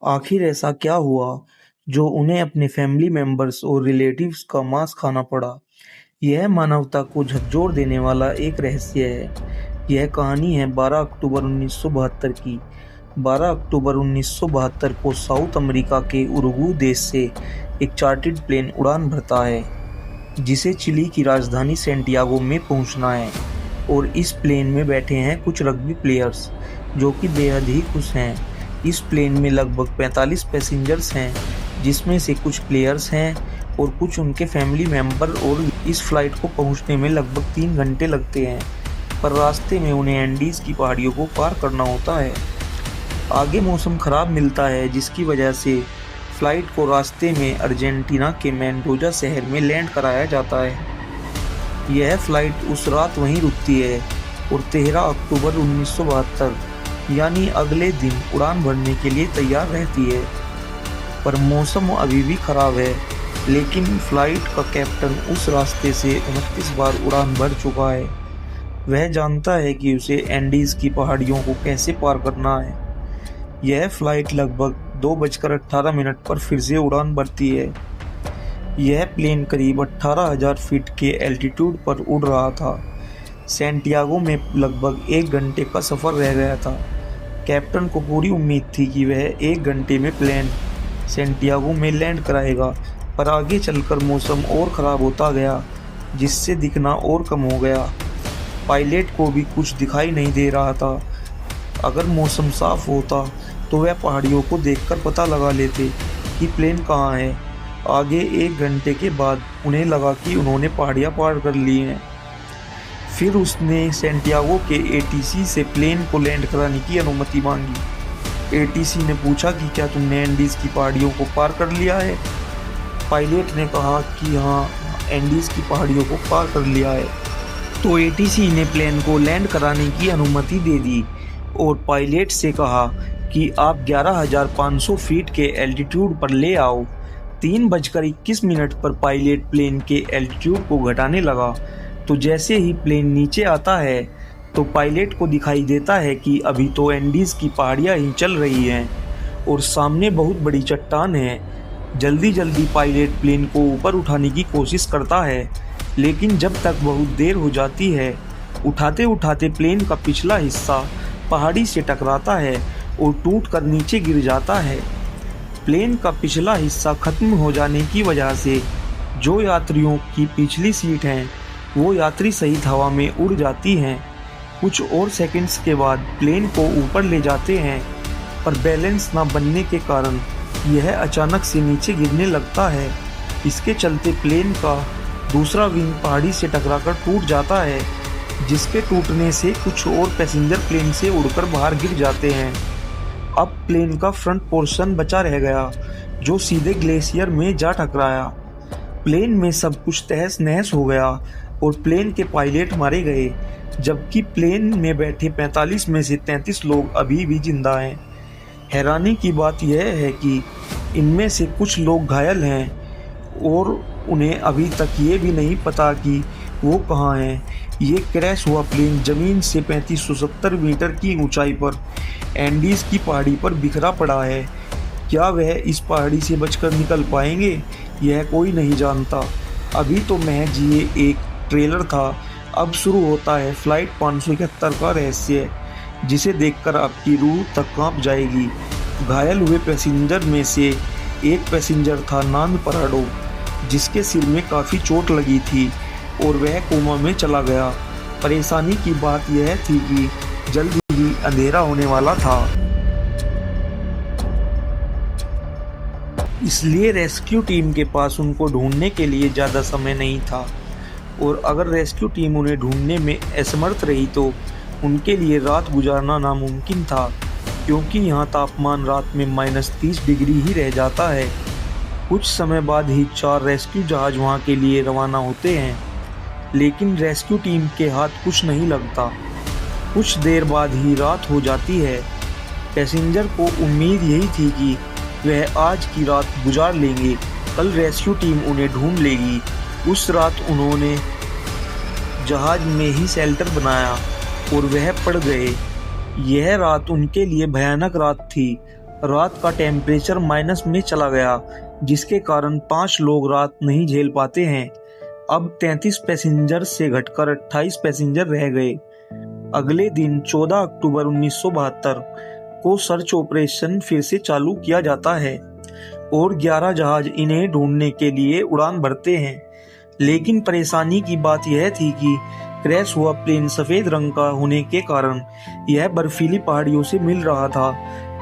आखिर ऐसा क्या हुआ जो उन्हें अपने फैमिली मेंबर्स और रिलेटिव्स का मांस खाना पड़ा? यह मानवता को झकझोर देने वाला एक रहस्य है। यह कहानी है 12 अक्टूबर 1972 की। 12 अक्टूबर 1972 को साउथ अमेरिका के उरुग्वे देश से एक चार्टर्ड प्लेन उड़ान भरता है, जिसे चिली की राजधानी सैंटियागो में पहुंचना है। और इस प्लेन में बैठे हैं कुछ रग्बी प्लेयर्स, जो कि बेहद ही खुश हैं। इस प्लेन में लगभग 45 पैसेंजर्स हैं, जिसमें से कुछ प्लेयर्स हैं और कुछ उनके फैमिली मेंबर। और इस फ्लाइट को पहुंचने में लगभग 3 घंटे लगते हैं, पर रास्ते में उन्हें एंडीज़ की पहाड़ियों को पार करना होता है। आगे मौसम खराब मिलता है, जिसकी वजह से फ्लाइट को रास्ते में अर्जेंटीना के मेंडोजा शहर में लैंड कराया जाता है। यह फ्लाइट उस रात वहीं रुकती है और 13 अक्टूबर 1972 यानी अगले दिन उड़ान भरने के लिए तैयार रहती है। पर मौसम अभी भी खराब है, लेकिन फ्लाइट का कैप्टन उस रास्ते से 29 बार उड़ान भर चुका है। वह जानता है कि उसे एंडीज़ की पहाड़ियों को कैसे पार करना है। यह फ्लाइट लगभग 2:18 पर फिर से उड़ान भरती है। यह प्लेन करीब 18,000 फीट के एल्टीट्यूड पर उड़ रहा था। सैंटियागो में लगभग 1 घंटे का सफ़र रह गया था। कैप्टन को पूरी उम्मीद थी कि वह 1 घंटे में प्लेन सैंटियागो में लैंड कराएगा, पर आगे चलकर मौसम और ख़राब होता गया, जिससे दिखना और कम हो गया। पायलट को भी कुछ दिखाई नहीं दे रहा था। अगर मौसम साफ होता तो वह पहाड़ियों को देखकर पता लगा लेते कि प्लेन कहाँ है। आगे 1 घंटे के बाद उन्हें लगा कि उन्होंने पहाड़ियाँ पार कर ली हैं। फिर उसने सैंटियागो के एटीसी से प्लेन को लैंड कराने की अनुमति मांगी। एटीसी ने पूछा कि क्या तुमने एंडीज़ की पहाड़ियों को पार कर लिया है? पायलट ने कहा कि हाँ, एंडीज़ की पहाड़ियों को पार कर लिया है। तो एटीसी ने प्लेन को लैंड कराने की अनुमति दे दी और पायलट से कहा कि आप 11,500 फीट के एल्टीट्यूड पर ले आओ। 3:21 पर पायलट प्लेन के एल्टीट्यूड को घटाने लगा। तो जैसे ही प्लेन नीचे आता है तो पायलट को दिखाई देता है कि अभी तो एंडीज़ की पहाड़ियाँ ही चल रही हैं और सामने बहुत बड़ी चट्टान है। जल्दी जल्दी पायलट प्लेन को ऊपर उठाने की कोशिश करता है, लेकिन जब तक बहुत देर हो जाती है, उठाते उठाते प्लेन का पिछला हिस्सा पहाड़ी से टकराता है और टूट कर नीचे गिर जाता है। प्लेन का पिछला हिस्सा खत्म हो जाने की वजह से जो यात्रियों की पिछली सीट हैं, वो यात्री सहित हवा में उड़ जाती हैं। कुछ और सेकंड्स के बाद प्लेन को ऊपर ले जाते हैं, पर बैलेंस ना बनने के कारण यह अचानक से नीचे गिरने लगता है। इसके चलते प्लेन का दूसरा विंग पहाड़ी से टकराकर टूट जाता है, जिसके टूटने से कुछ और पैसेंजर प्लेन से उड़कर बाहर गिर जाते हैं। अब प्लेन का फ्रंट पोर्शन बचा रह गया, जो सीधे ग्लेशियर में जा टकराया। प्लेन में सब कुछ तहस नहस हो गया और प्लेन के पायलट मारे गए, जबकि प्लेन में बैठे 45 में से 33 लोग अभी भी जिंदा हैं। हैरानी की बात यह है कि इनमें से कुछ लोग घायल हैं और उन्हें अभी तक ये भी नहीं पता कि वो कहाँ हैं। ये क्रैश हुआ प्लेन ज़मीन से 3570 मीटर की ऊंचाई पर एंडीज़ की पहाड़ी पर बिखरा पड़ा है। क्या वह इस पहाड़ी से बचकर निकल पाएंगे, यह कोई नहीं जानता। अभी तो महज ये एक ट्रेलर था। अब शुरू होता है फ्लाइट 571 का रहस्य, जिसे देखकर आपकी रूह तक कांप जाएगी। घायल हुए पैसेंजर में से एक पैसेंजर था नांद पराडो, जिसके सिर में काफ़ी चोट लगी थी और वह कोमा में चला गया। परेशानी की बात यह थी कि जल्द ही अंधेरा होने वाला था, इसलिए रेस्क्यू टीम के पास उनको ढूंढने के लिए ज़्यादा समय नहीं था। और अगर रेस्क्यू टीम उन्हें ढूंढने में असमर्थ रही तो उनके लिए रात गुजारना नामुमकिन था, क्योंकि यहाँ तापमान रात में -30 डिग्री ही रह जाता है। कुछ समय बाद ही 4 रेस्क्यू जहाज वहाँ के लिए रवाना होते हैं, लेकिन रेस्क्यू टीम के हाथ कुछ नहीं लगता। कुछ देर बाद ही रात हो जाती है। पैसेंजर को उम्मीद यही थी कि वह आज की रात गुजार लेंगे, कल रेस्क्यू टीम उन्हें ढूंढ लेगी। उस रात उन्होंने जहाज में ही शेल्टर बनाया और वह पड़ गए। यह रात उनके लिए भयानक रात थी। रात का टेम्परेचर माइनस में चला गया, जिसके कारण 5 लोग रात नहीं झेल पाते हैं। अब 33 पैसेंजर से घटकर 28 पैसेंजर रह गए। अगले दिन 14 अक्टूबर 1972 को सर्च ऑपरेशन फिर से चालू किया जाता है और 11 जहाज इन्हें ढूंढने के लिए उड़ान भरते हैं। लेकिन परेशानी की बात यह थी कि क्रैश हुआ प्लेन सफेद रंग का होने के कारण यह बर्फीली पहाड़ियों से मिल रहा था,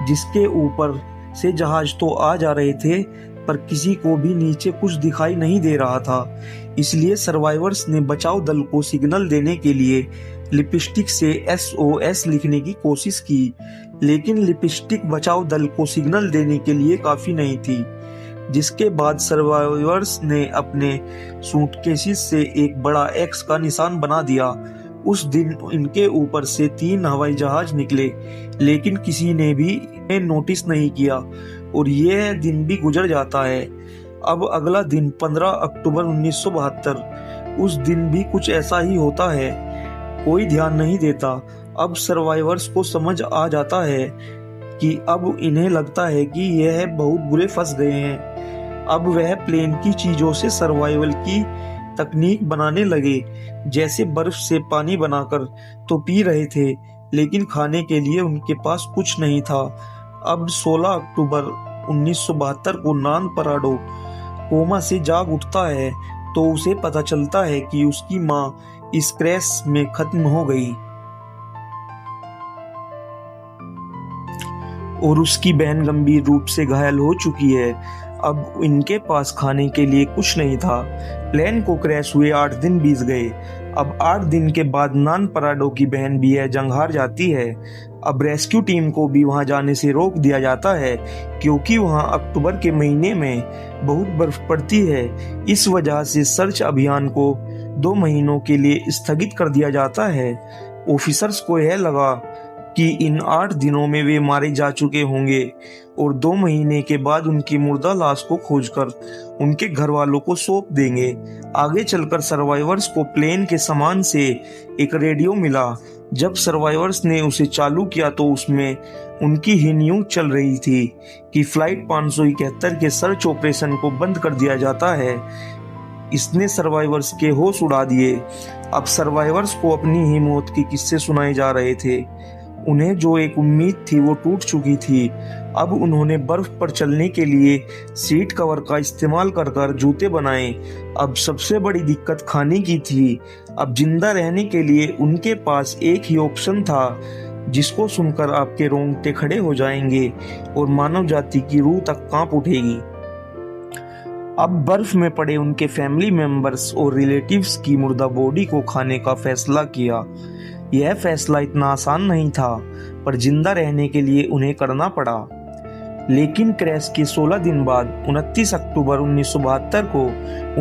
जिसके ऊपर से जहाज तो आ जा रहे थे पर किसी को भी नीचे कुछ दिखाई नहीं दे रहा था। इसलिए सर्वाइवर्स ने बचाव दल को सिग्नल देने के लिए लिपस्टिक से SOS लिखने की कोशिश की, लेकिन लिपस्टिक बचाव दल को सिग्नल देने के लिए काफी नहीं थी। जिसके बाद सर्वाइवर्स ने अपने सूटकेसेस से एक बड़ा X का निशान बना दिया। उस दिन इनके ऊपर से 3 हवाई जहाज निकले, लेकिन किसी ने भी इन्हें नोटिस नहीं किया और यह दिन भी गुजर जाता है। अब अगला दिन 15 अक्टूबर 1972, उस दिन भी कुछ ऐसा ही होता है। कोई ध्यान नहीं देता। अब सर्वाइवर्स को समझ आ जाता है कि अब इन्हें लगता है कि यह बहुत बुरे फंस गए हैं। अब वह प्लेन की चीजों से सर्वाइवल की तकनीक बनाने लगे, जैसे बर्फ से पानी बनाकर तो पी रहे थे, लेकिन खाने के लिए उनके पास कुछ नहीं था। अब 16 अक्टूबर 1972 को नान पराडो कोमा से जाग उठता है तो उसे पता चलता है कि उसकी माँ इस क्रैश में खत्म हो गई और उसकी बहन गंभीर रूप से घायल हो चुकी है। अब इनके पास खाने के लिए कुछ नहीं था। प्लेन को क्रैश हुए 8 दिन बीत गए। अब 8 दिन के बाद नान पराडो की बहन भी है जंग हार जाती है। अब रेस्क्यू टीम को भी वहां जाने से रोक दिया जाता है, क्योंकि वहां अक्टूबर के महीने में बहुत बर्फ पड़ती है। इस वजह से सर्च अभियान को 2 महीनों के लिए स्थगित कर दिया जाता है। ऑफिसर्स को यह लगा कि इन 8 दिनों में वे मारे जा चुके होंगे और 2 महीने के बाद उनकी मुर्दा लाश को खोजकर उनके घर वालों को सौंप देंगे। आगे चलकर सर्वाइवर्स को प्लेन के सामान से एक रेडियो मिला। जब सर्वाइवर्स ने उसे चालू किया तो उसमें उनकी ही न्यूज चल रही थी कि फ्लाइट 571 के सर्च ऑपरेशन को बंद कर दिया जाता है। इसने सर्वाइवर्स के होश उड़ा दिए। अब सर्वाइवर्स को अपनी ही मौत के किस्से सुनाए जा रहे थे। उन्हें जो एक उम्मीद थी वो टूट चुकी थी। अब उन्होंने बर्फ पर चलने के लिए सीट कवर का इस्तेमाल कर कर जूते बनाए। अब सबसे बड़ी दिक्कत खाने की थी। अब जिंदा रहने के लिए उनके पास एक ही ऑप्शन था, जिसको सुनकर आपके रोंगटे खड़े हो जाएंगे और मानव जाति की रूह तक कांप उठेगी। अब बर्फ में पड़े उनके फैमिली मेंबर्स और रिलेटिव्स की मुर्दा बॉडी को खाने का फैसला किया। यह फैसला इतना आसान नहीं था, पर जिंदा रहने के लिए उन्हें करना पड़ा। लेकिन क्रैश के 16 दिन बाद 29 अक्टूबर 1972 को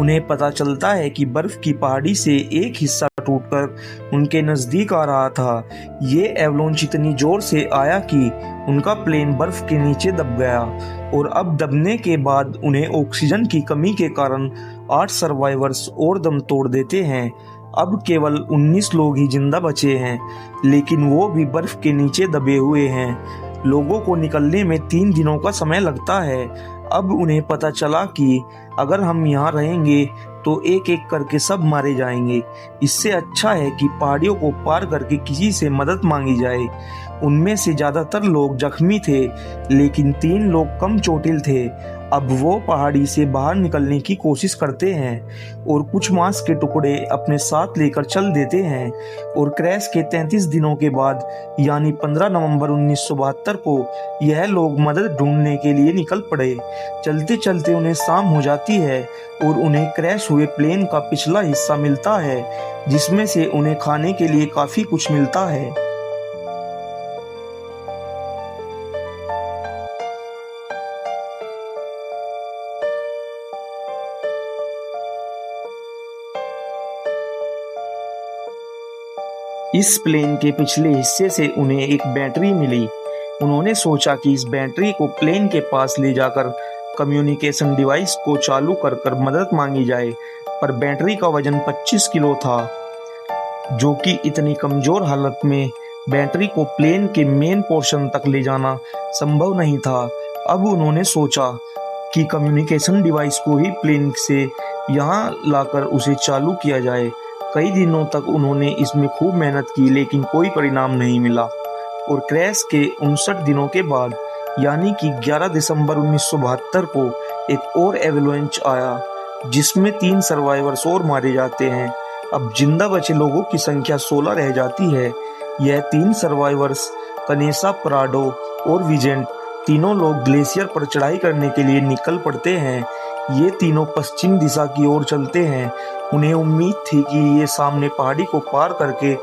उन्हें पता चलता है कि बर्फ की पहाड़ी से एक हिस्सा टूटकर उनके नजदीक आ रहा था। ये एवलांच इतनी जोर से आया कि उनका प्लेन बर्फ के नीचे दब गया और अब दबने के बाद उन्हें ऑक्सीजन की कमी के कारण 8 सर्वाइवर्स और दम तोड़ देते हैं। अब केवल 19 लोग ही जिंदा बचे हैं, लेकिन वो भी बर्फ के नीचे दबे हुए हैं। लोगों को निकलने में 3 दिनों का समय लगता है। अब उन्हें पता चला कि अगर हम यहाँ रहेंगे तो एक एक करके सब मारे जाएंगे। इससे अच्छा है कि पहाड़ियों को पार करके किसी से मदद मांगी जाए। उनमें से ज्यादातर लोग जख्मी थे, लेकिन 3 लोग कम चोटिल थे। अब वो पहाड़ी से बाहर निकलने की कोशिश करते हैं और कुछ मांस के टुकड़े अपने साथ लेकर चल देते हैं और क्रैश के 33 दिनों के बाद यानी 15 नवंबर 1972 को यह लोग मदद ढूंढने के लिए निकल पड़े। चलते चलते उन्हें शाम हो जाती है और उन्हें क्रैश हुए प्लेन का पिछला हिस्सा मिलता है, जिसमें से उन्हें खाने के लिए काफी कुछ मिलता है। इस प्लेन के पिछले हिस्से से उन्हें एक बैटरी मिली। उन्होंने सोचा कि इस बैटरी को प्लेन के पास ले जाकर कम्युनिकेशन डिवाइस को चालू कर कर मदद मांगी जाए, पर बैटरी का वजन 25 किलो था, जो कि इतनी कमजोर हालत में बैटरी को प्लेन के मेन पोर्शन तक ले जाना संभव नहीं था। अब उन्होंने सोचा कि कम्युनिकेशन डिवाइस को ही प्लेन से यहाँ लाकर उसे चालू किया जाए। कई दिनों तक उन्होंने इसमें खूब मेहनत की, लेकिन कोई परिणाम नहीं मिला। और क्रैश के 59 दिनों के बाद यानी कि 11 दिसंबर 1972 को एक और एवलांच आया, जिसमें 3 सर्वाइवर्स और मारे जाते हैं। अब जिंदा बचे लोगों की संख्या 16 रह जाती है। यह 3 सर्वाइवर्स कनेसा, पराडो और विजेंट, तीनों लोग ग्लेशियर पर चढ़ाई करने के लिए निकल पड़ते हैं। ये तीनों पश्चिम दिशा की ओर चलते हैं। उन्हें उम्मीद थी कि ये सामने पहाड़ी को पार करके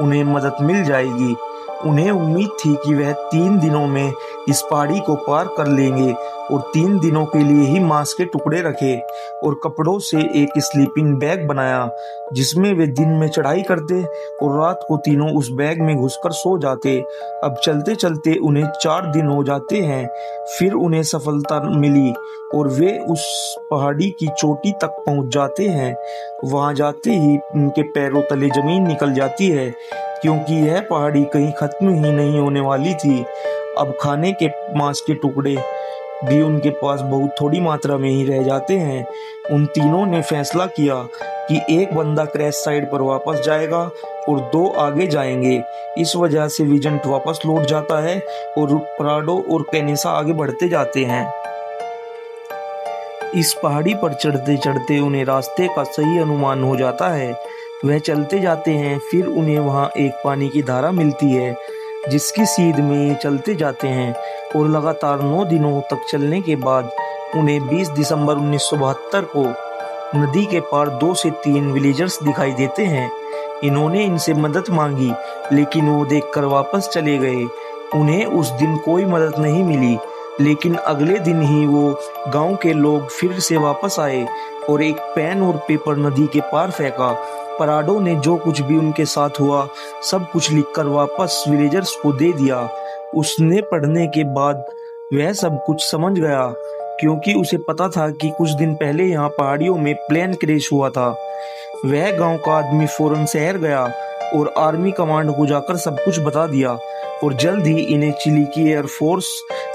उन्हें मदद मिल जाएगी। उन्हें उम्मीद थी कि वह 3 दिनों में इस पहाड़ी को पार कर लेंगे और 3 दिनों के लिए ही मांस के टुकड़े रखे और कपड़ों से एक स्लीपिंग बैग बनाया, जिसमें वे दिन में चढ़ाई करते और रात को तीनों उस बैग में घुसकर सो जाते। अब चलते चलते उन्हें 4 दिन हो जाते हैं। फिर उन्हें सफलता मिली और वे उस पहाड़ी की चोटी तक पहुंच जाते हैं। वहां जाते ही उनके पैरों तले जमीन निकल जाती है, क्योंकि यह पहाड़ी कहीं खत्म ही नहीं होने वाली थी। अब खाने के मांस के टुकड़े भी उनके पास बहुत थोड़ी मात्रा में ही रह जाते हैं। उन तीनों ने फैसला किया कि एक बंदा क्रैश साइड पर वापस जाएगा और 2 आगे जाएंगे। इस वजह से विजेंट वापस लौट जाता है और पराडो और कैनेसा आगे बढ़ते जाते हैं। इस पहाड़ी पर चढ़ते चढ़ते उन्हें रास्ते का सही अनुमान हो जाता है। वह चलते जाते हैं, फिर उन्हें वहां एक पानी की धारा मिलती है, जिसकी सीध में चलते जाते हैं और लगातार 9 दिनों तक चलने के बाद उन्हें 20 दिसंबर 1972 को नदी के पार 2 से 3 विलेजर्स दिखाई देते हैं। इन्होंने इनसे मदद मांगी, लेकिन वो देखकर वापस चले गए। उन्हें उस दिन कोई मदद नहीं मिली, लेकिन अगले दिन ही वो गांव के लोग फिर से वापस आए और एक पेन और पेपर नदी के पार फेंका। पराडो ने जो कुछ भी उनके साथ हुआ सब कुछ लिखकर वापस विलेजर्स को दे दिया। उसने पढ़ने के बाद वह सब कुछ समझ गया, क्योंकि उसे पता था कि कुछ दिन पहले यहाँ पहाड़ियों में प्लेन क्रैश हुआ था। वह गांव का आदमी फौरन शहर गया और आर्मी कमांड को जाकर सब कुछ बता दिया और जल्द ही इन्हें चिली की एयरफोर्स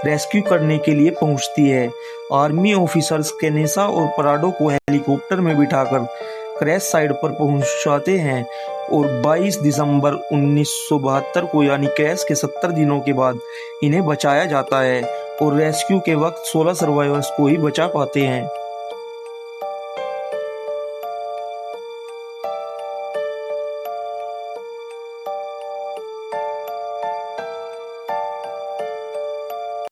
रेस्क्यू करने के लिए पहुंचती है। आर्मी ऑफिसर्स कैनेसा और पराडो को हेलीकॉप्टर में बिठाकर क्रैश साइड पर पहुंचाते हैं और 22 दिसंबर 1972 को यानी क्रैश के 70 दिनों के बाद इन्हें बचाया जाता है और रेस्क्यू के वक्त 16 सर्वाइवर्स को ही बचा पाते हैं।